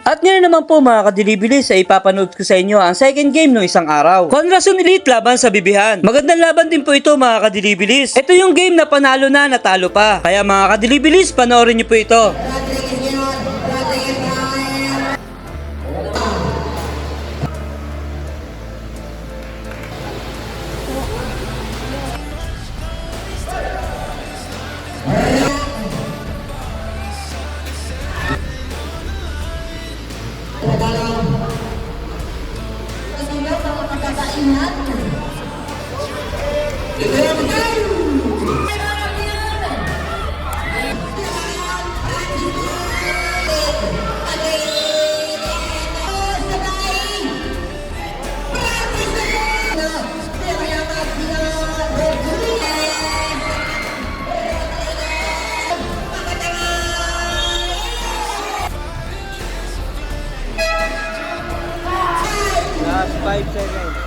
At ngayon naman po mga kadilibilis ay ipapanood ko sa inyo ang second game ng isang araw. Conrason Elite laban sa Bibihan. Magandang laban din po ito mga kadilibilis. Ito yung game na panalo na natalo pa. Kaya mga kadilibilis, panoorin nyo po ito. Last 5 seconds.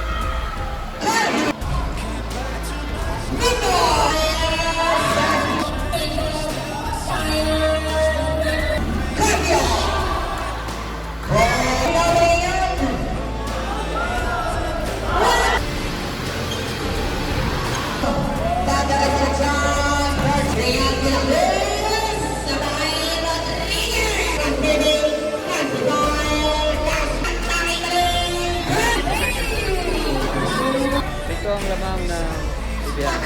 Ito ang lamang na Bibihan.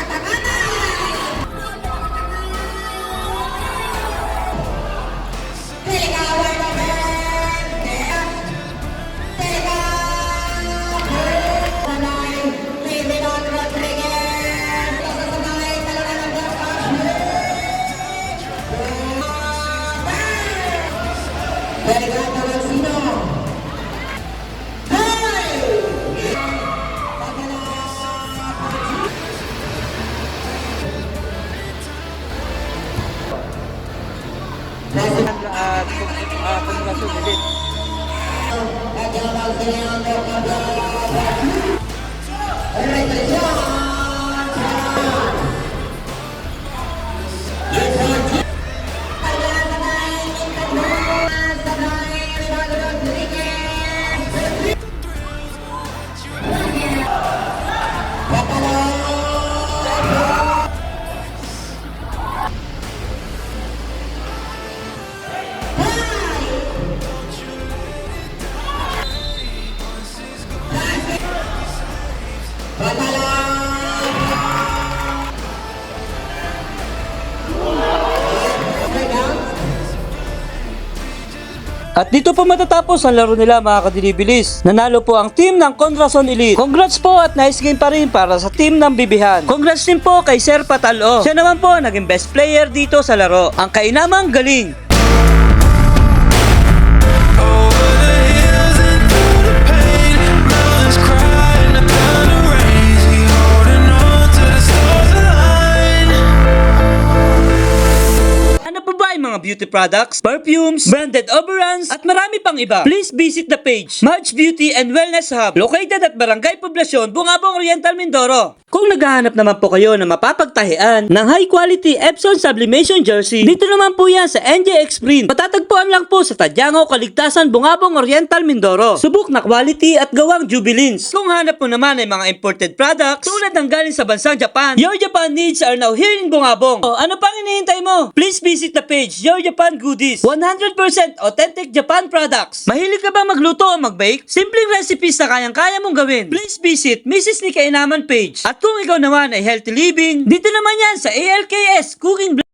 At Conrason Elite. At dito po matatapos ang laro nila mga kadilibilis. Nanalo po ang team ng Conrason Elite. Congrats po at nice game pa rin para sa team ng Bibihan. Congrats din po kay Sir Patalo. Siya naman po naging best player dito sa laro. Ang kainamang galing. Mga beauty products, perfumes, branded overruns, at marami pang iba. Please visit the page, March Beauty and Wellness Hub, located at Barangay Poblacion, Bungabong Oriental, Mindoro. Kung naghahanap naman po kayo na mapapagtahian ng high quality Epson Sublimation Jersey, dito naman po yan sa NJX Print. Matatagpuan lang po sa Tadyangaw, Kaligtasan, Bungabong Oriental, Mindoro. Subok na quality at gawang jubilins. Kung hanap mo naman ay mga imported products tulad ng galing sa bansang Japan, your Japan needs are now here in Bungabong. O, ano pang hinihintay mo? Please visit the page, Your Japan Goodies. 100% authentic Japan products. Mahilig ka ba magluto o mag-bake? Simpleng recipes na kayang-kaya mong gawin. Please visit Mrs. Ni Kainaman page. At kung ikaw naman ay healthy living, dito naman yan sa ALKS Cooking Blog.